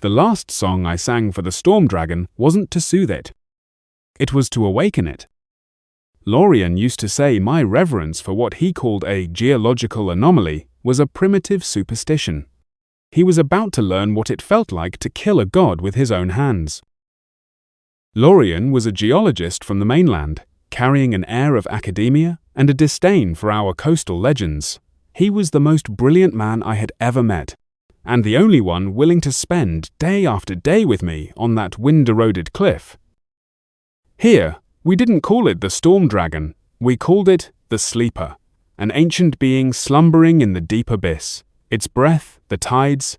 The last song I sang for the storm dragon wasn't to soothe it. It was to awaken it. Lorien used to say my reverence for what he called a geological anomaly was a primitive superstition. He was about to learn what it felt like to kill a god with his own hands. Lorien was a geologist from the mainland, carrying an air of academia and a disdain for our coastal legends. He was the most brilliant man I had ever met, and the only one willing to spend day after day with me on that wind-eroded cliff. Here, we didn't call it the storm dragon, we called it the sleeper, an ancient being slumbering in the deep abyss, its breath, the tides,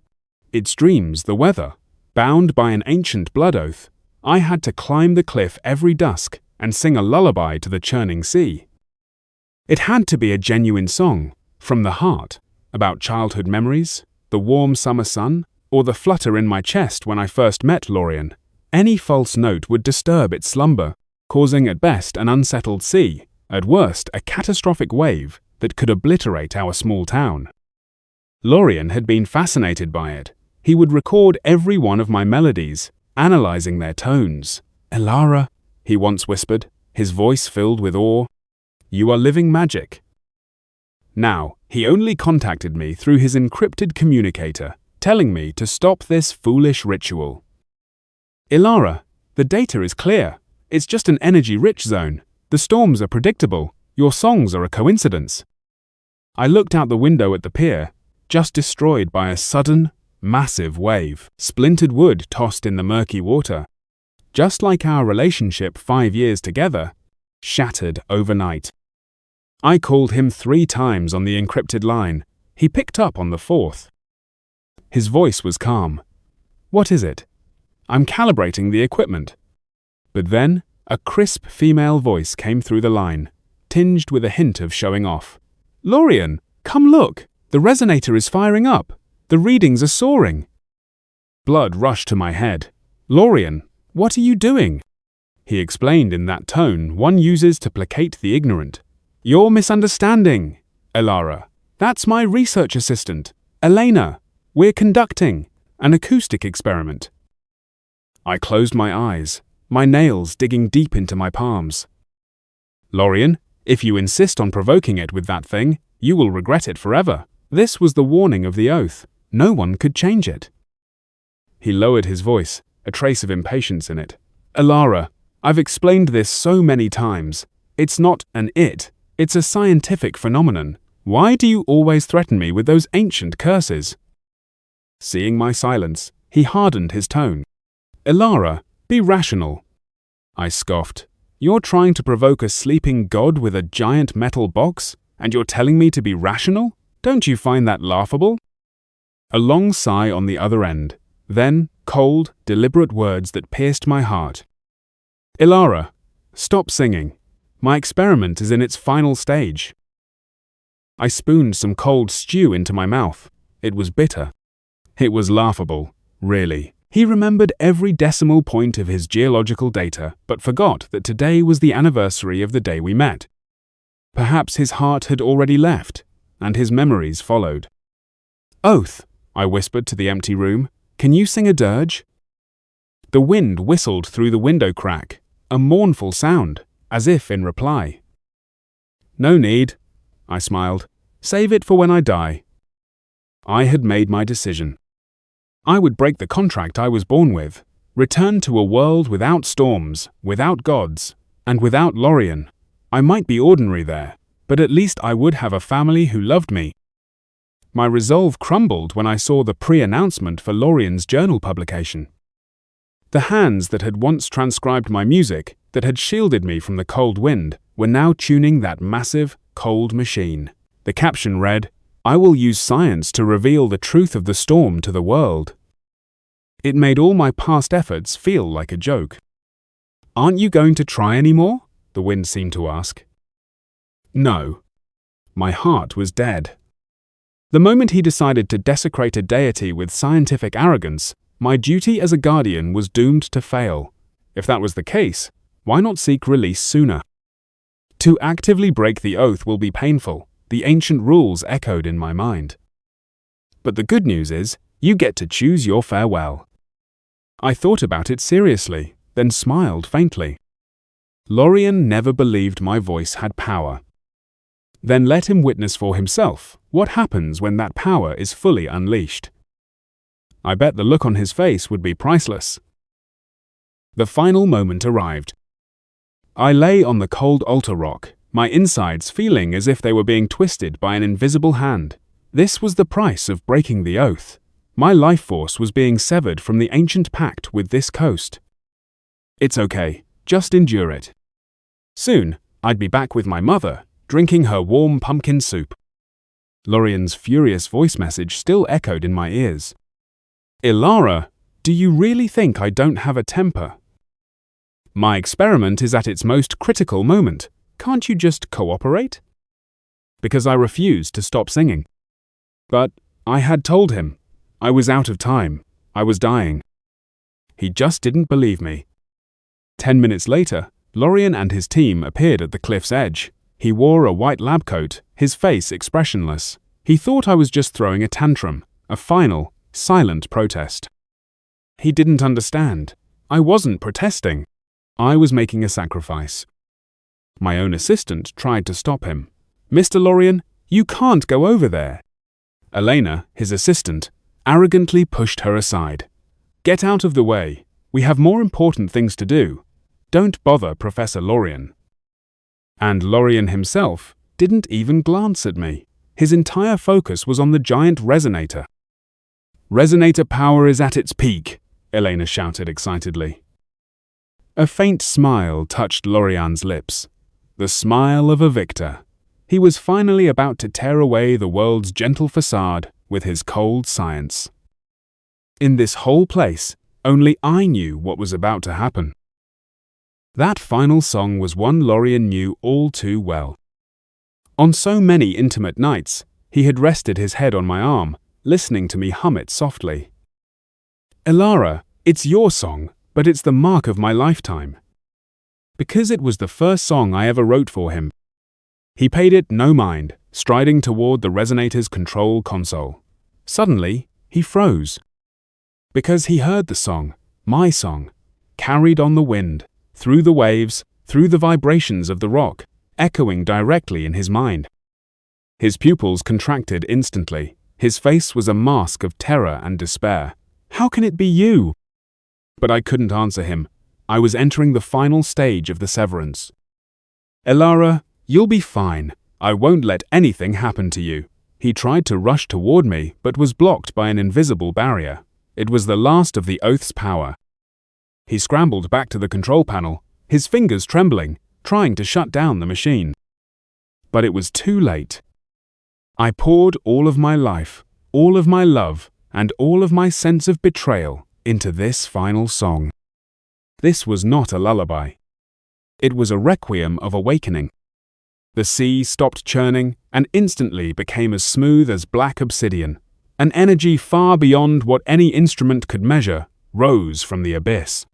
its dreams, the weather. Bound by an ancient blood oath, I had to climb the cliff every dusk and sing a lullaby to the churning sea. It had to be a genuine song, from the heart, about childhood memories, the warm summer sun, or the flutter in my chest when I first met Lorien. Any false note would disturb its slumber, causing at best an unsettled sea, at worst a catastrophic wave that could obliterate our small town. Lorien had been fascinated by it. He would record every one of my melodies, analyzing their tones. "Elara," he once whispered, his voice filled with awe, "you are living magic." Now, he only contacted me through his encrypted communicator, telling me to stop this foolish ritual. "Elara, the data is clear. It's just an energy-rich zone. The storms are predictable. Your songs are a coincidence." I looked out the window at the pier, just destroyed by a sudden, massive wave. Splintered wood tossed in the murky water. Just like our relationship 5 years together, shattered overnight. I called him 3 times on the encrypted line. He picked up on the 4th. His voice was calm. "What is it?" "I'm calibrating the equipment." But then, a crisp female voice came through the line, tinged with a hint of showing off. "Lorien, come look! The resonator is firing up! The readings are soaring!" Blood rushed to my head. "Lorien, what are you doing?" He explained in that tone one uses to placate the ignorant. "You're misunderstanding, Elara. That's my research assistant, Elena. We're conducting an acoustic experiment." I closed my eyes, my nails digging deep into my palms. "Lorien, if you insist on provoking it with that thing, you will regret it forever." This was the warning of the oath. No one could change it. He lowered his voice, a trace of impatience in it. "Elara, I've explained this so many times. It's not an it. It's a scientific phenomenon. Why do you always threaten me with those ancient curses?" Seeing my silence, he hardened his tone. "Elara, be rational." I scoffed. "You're trying to provoke a sleeping god with a giant metal box, and you're telling me to be rational? Don't you find that laughable?" A long sigh on the other end, then cold, deliberate words that pierced my heart. "Elara, stop singing. My experiment is in its final stage." I spooned some cold stew into my mouth. It was bitter. It was laughable, really. He remembered every decimal point of his geological data, but forgot that today was the anniversary of the day we met. Perhaps his heart had already left, and his memories followed. "Oath," I whispered to the empty room, "can you sing a dirge?" The wind whistled through the window crack, a mournful sound, as if in reply. "No need," I smiled. "Save it for when I die." I had made my decision. I would break the contract I was born with, return to a world without storms, without gods, and without Lorien. I might be ordinary there, but at least I would have a family who loved me. My resolve crumbled when I saw the pre-announcement for Lorien's journal publication. The hands that had once transcribed my music, that had shielded me from the cold wind, were now tuning that massive, cold machine. The caption read, "I will use science to reveal the truth of the storm to the world." It made all my past efforts feel like a joke. "Aren't you going to try anymore?" the wind seemed to ask. No. My heart was dead. The moment he decided to desecrate a deity with scientific arrogance, my duty as a guardian was doomed to fail. If that was the case, why not seek release sooner? To actively break the oath will be painful, the ancient rules echoed in my mind. But the good news is, you get to choose your farewell. I thought about it seriously, then smiled faintly. Lorien never believed my voice had power. Then let him witness for himself what happens when that power is fully unleashed. I bet the look on his face would be priceless. The final moment arrived. I lay on the cold altar rock, my insides feeling as if they were being twisted by an invisible hand. This was the price of breaking the oath. My life force was being severed from the ancient pact with this coast. It's okay, just endure it. Soon, I'd be back with my mother, drinking her warm pumpkin soup. Lorien's furious voice message still echoed in my ears. Ilara, do you really think I don't have a temper? My experiment is at its most critical moment. Can't you just cooperate? Because I refused to stop singing. But I had told him. I was out of time. I was dying. He just didn't believe me. 10 minutes later, Lorien and his team appeared at the cliff's edge. He wore a white lab coat, his face expressionless. He thought I was just throwing a tantrum, a final, silent protest. He didn't understand. I wasn't protesting. I was making a sacrifice. My own assistant tried to stop him. Mr. Lorien, you can't go over there. Elena, his assistant, arrogantly pushed her aside. Get out of the way. We have more important things to do. Don't bother Professor Lorien. And Lorien himself didn't even glance at me. His entire focus was on the giant resonator. Resonator power is at its peak, Elena shouted excitedly. A faint smile touched Lorien's lips. The smile of a victor. He was finally about to tear away the world's gentle facade with his cold science. In this whole place, only I knew what was about to happen. That final song was one Lorien knew all too well. On so many intimate nights, he had rested his head on my arm, listening to me hum it softly. Ilara, it's your song, but it's the mark of my lifetime. Because it was the first song I ever wrote for him. He paid it no mind, striding toward the resonator's control console. Suddenly, he froze. Because he heard the song, my song, carried on the wind, through the waves, through the vibrations of the rock, echoing directly in his mind. His pupils contracted instantly. His face was a mask of terror and despair. How can it be you? But I couldn't answer him. I was entering the final stage of the severance. Ilara, you'll be fine. I won't let anything happen to you. He tried to rush toward me, but was blocked by an invisible barrier. It was the last of the oath's power. He scrambled back to the control panel, his fingers trembling, trying to shut down the machine. But it was too late. I poured all of my life, all of my love, and all of my sense of betrayal into this final song. This was not a lullaby. It was a requiem of awakening. The sea stopped churning and instantly became as smooth as black obsidian. An energy far beyond what any instrument could measure rose from the abyss.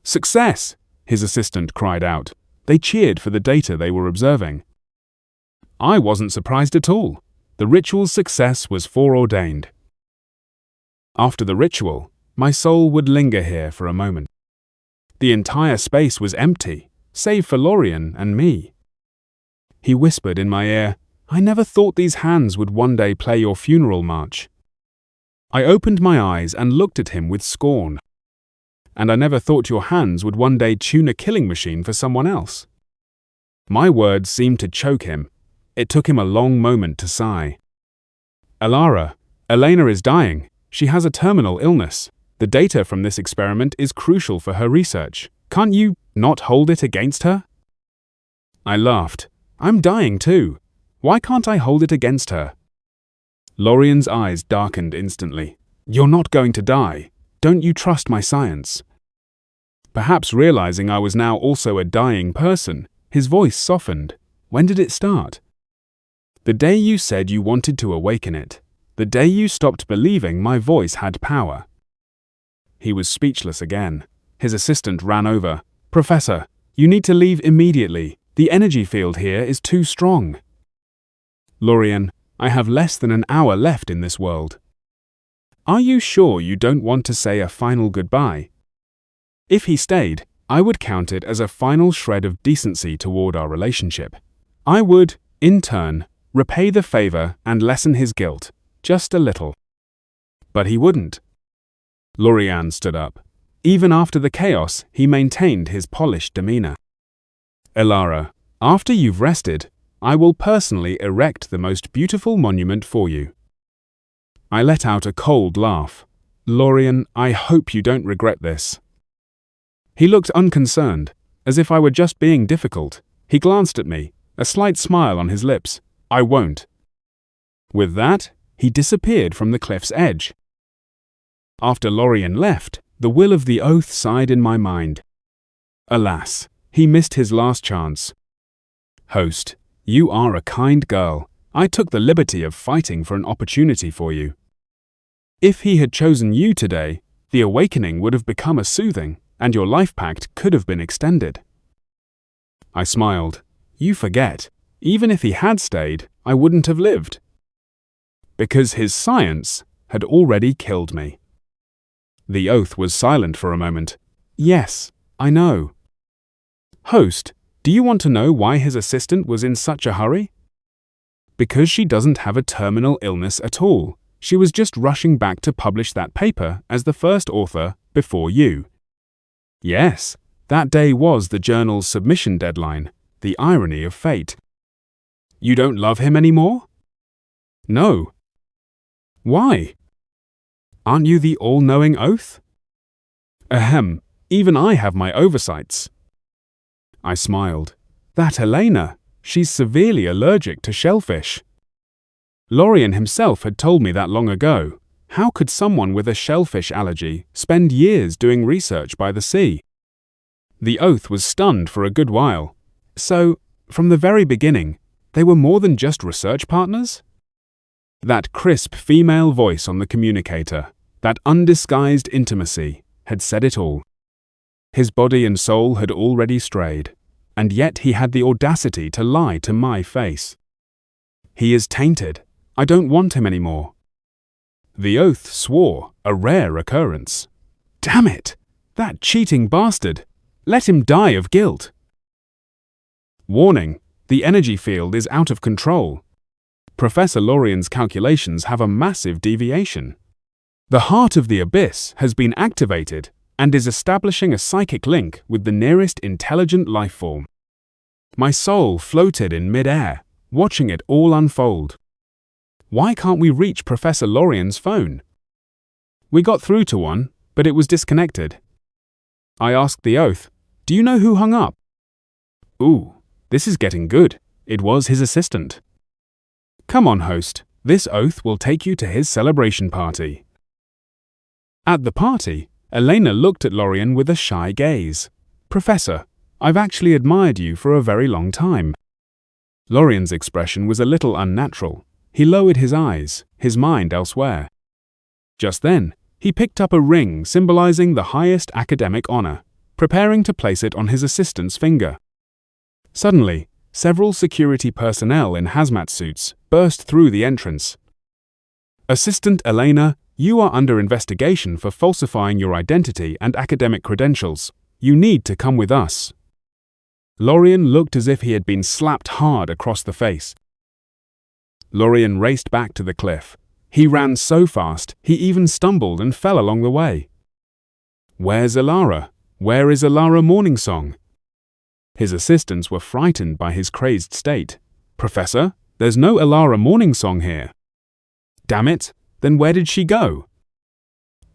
Success! His assistant cried out. They cheered for the data they were observing. I wasn't surprised at all. The ritual's success was foreordained. After the ritual, my soul would linger here for a moment. The entire space was empty, save for Lorien and me. He whispered in my ear, I never thought these hands would one day play your funeral march. I opened my eyes and looked at him with scorn. And I never thought your hands would one day tune a killing machine for someone else. My words seemed to choke him. It took him a long moment to sigh. Ilara, Elena is dying. She has a terminal illness. The data from this experiment is crucial for her research. Can't you not hold it against her? I laughed. I'm dying too. Why can't I hold it against her? Lorien's eyes darkened instantly. You're not going to die. Don't you trust my science? Perhaps realizing I was now also a dying person, his voice softened. When did it start? The day you said you wanted to awaken it. The day you stopped believing my voice had power. He was speechless again. His assistant ran over. Professor, you need to leave immediately. The energy field here is too strong. Lorien, I have less than an hour left in this world. Are you sure you don't want to say a final goodbye? If he stayed, I would count it as a final shred of decency toward our relationship. I would, in turn, repay the favor and lessen his guilt, just a little. But he wouldn't. Lorian stood up. Even after the chaos, he maintained his polished demeanor. Elara, after you've rested, I will personally erect the most beautiful monument for you. I let out a cold laugh. Lorian, I hope you don't regret this. He looked unconcerned, as if I were just being difficult. He glanced at me, a slight smile on his lips. I won't. With that, he disappeared from the cliff's edge. After Lorian left, the will of the oath sighed in my mind. Alas, he missed his last chance. Host, you are a kind girl. I took the liberty of fighting for an opportunity for you. If he had chosen you today, the awakening would have become a soothing, and your life pact could have been extended. I smiled. You forget, even if he had stayed, I wouldn't have lived. Because his science had already killed me. The oath was silent for a moment. Yes, I know. Host, do you want to know why his assistant was in such a hurry? Because she doesn't have a terminal illness at all. She was just rushing back to publish that paper as the first author before you. Yes, that day was the journal's submission deadline, the irony of fate. You don't love him anymore? No. Why? Aren't you the all-knowing oath? Ahem, even I have my oversights. I smiled. That Elena, she's severely allergic to shellfish. Lorian himself had told me that long ago. How could someone with a shellfish allergy spend years doing research by the sea? The oath was stunned for a good while. So, from the very beginning, they were more than just research partners? That crisp female voice on the communicator, that undisguised intimacy, had said it all. His body and soul had already strayed, and yet he had the audacity to lie to my face. He is tainted. I don't want him anymore. The oath swore, a rare occurrence. Damn it! That cheating bastard! Let him die of guilt. Warning, the energy field is out of control. Professor Lorian's calculations have a massive deviation. The heart of the abyss has been activated and is establishing a psychic link with the nearest intelligent life form. My soul floated in mid-air, watching it all unfold. Why can't we reach Professor Lorian's phone? We got through to one, but it was disconnected. I asked the oath, do you know who hung up? Ooh, this is getting good. It was his assistant. Come on, host. This oath will take you to his celebration party. At the party, Elena looked at Lorian with a shy gaze. Professor, I've actually admired you for a very long time. Lorian's expression was a little unnatural. He lowered his eyes, his mind elsewhere. Just then, he picked up a ring symbolizing the highest academic honor, preparing to place it on his assistant's finger. Suddenly, several security personnel in hazmat suits burst through the entrance. Assistant Elena, you are under investigation for falsifying your identity and academic credentials. You need to come with us. Lorian looked as if he had been slapped hard across the face. Lorian raced back to the cliff. He ran so fast, he even stumbled and fell along the way. Where's Elara? Where is Elara Morningsong? His assistants were frightened by his crazed state. Professor, there's no Elara Morningsong here. Damn it, then where did she go?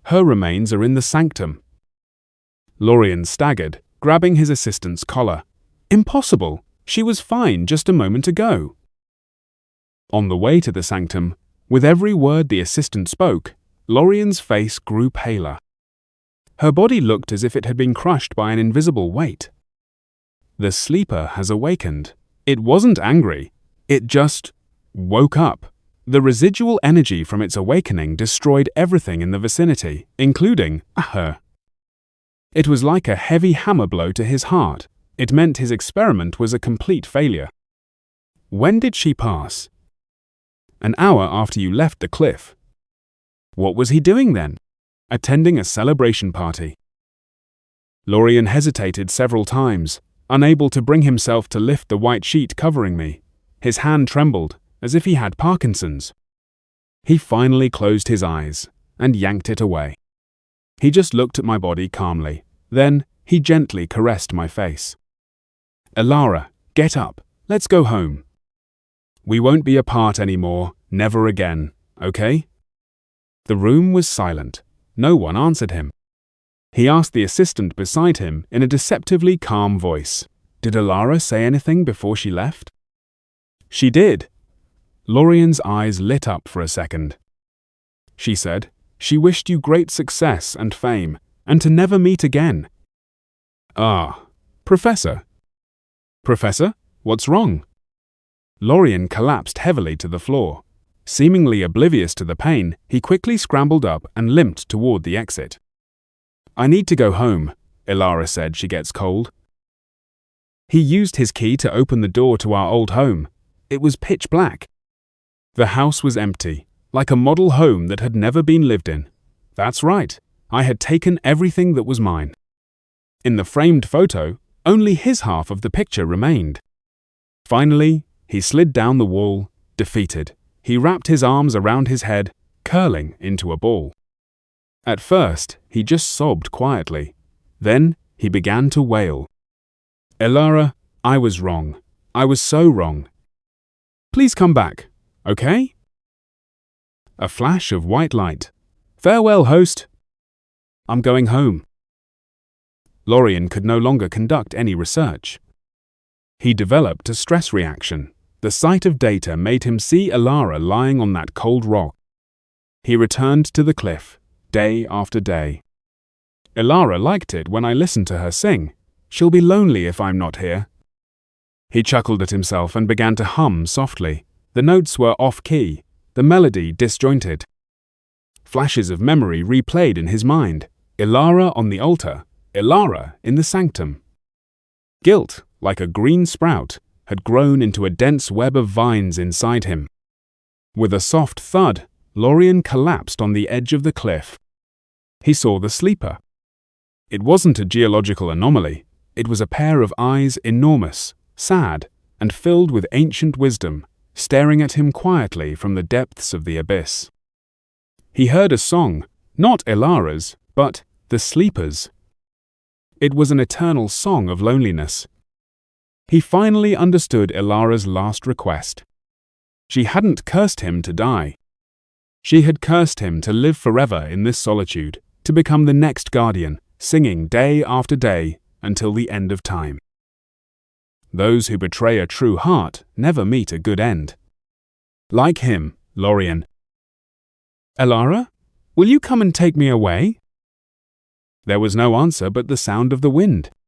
Her remains are in the sanctum. Lorian staggered, grabbing his assistant's collar. Impossible! She was fine just a moment ago. On the way to the sanctum, with every word the assistant spoke, Lorian's face grew paler. Her body looked as if it had been crushed by an invisible weight. The sleeper has awakened. It wasn't angry. It just woke up. The residual energy from its awakening destroyed everything in the vicinity, including her. It was like a heavy hammer blow to his heart. It meant his experiment was a complete failure. When did she pass? An hour after you left the cliff. What was he doing then? Attending a celebration party. Lorien hesitated several times, unable to bring himself to lift the white sheet covering me. His hand trembled, as if he had Parkinson's. He finally closed his eyes and yanked it away. He just looked at my body calmly. Then he gently caressed my face. Elara, get up. Let's go home. We won't be apart anymore, never again, okay? The room was silent. No one answered him. He asked the assistant beside him in a deceptively calm voice, "Did Elara say anything before she left?" "She did." Lorien's eyes lit up for a second. She said, "She wished you great success and fame, and to never meet again." "Ah, Professor." "Professor, what's wrong?" Lorien collapsed heavily to the floor. Seemingly oblivious to the pain, he quickly scrambled up and limped toward the exit. "I need to go home," Elara said. "She gets cold." He used his key to open the door to our old home. It was pitch black. The house was empty, like a model home that had never been lived in. That's right, I had taken everything that was mine. In the framed photo, only his half of the picture remained. Finally, he slid down the wall, defeated. He wrapped his arms around his head, curling into a ball. At first, he just sobbed quietly. Then, he began to wail. "Elara, I was wrong. I was so wrong. Please come back, okay?" A flash of white light. "Farewell, host. I'm going home." Lorien could no longer conduct any research. He developed a stress reaction. The sight of data made him see Elara lying on that cold rock. He returned to the cliff, day after day. "Elara liked it when I listened to her sing. She'll be lonely if I'm not here." He chuckled at himself and began to hum softly. The notes were off-key, the melody disjointed. Flashes of memory replayed in his mind. Elara on the altar, Elara in the sanctum. Guilt, like a green sprout, had grown into a dense web of vines inside him. With a soft thud, Lorien collapsed on the edge of the cliff. He saw the sleeper. It wasn't a geological anomaly. It was a pair of eyes enormous, sad, and filled with ancient wisdom, staring at him quietly from the depths of the abyss. He heard a song, not Elara's, but the sleeper's. It was an eternal song of loneliness. He finally understood Elara's last request. She hadn't cursed him to die. She had cursed him to live forever in this solitude, to become the next guardian, singing day after day until the end of time. Those who betray a true heart never meet a good end. Like him, Lorien. "Elara, will you come and take me away?" There was no answer but the sound of the wind.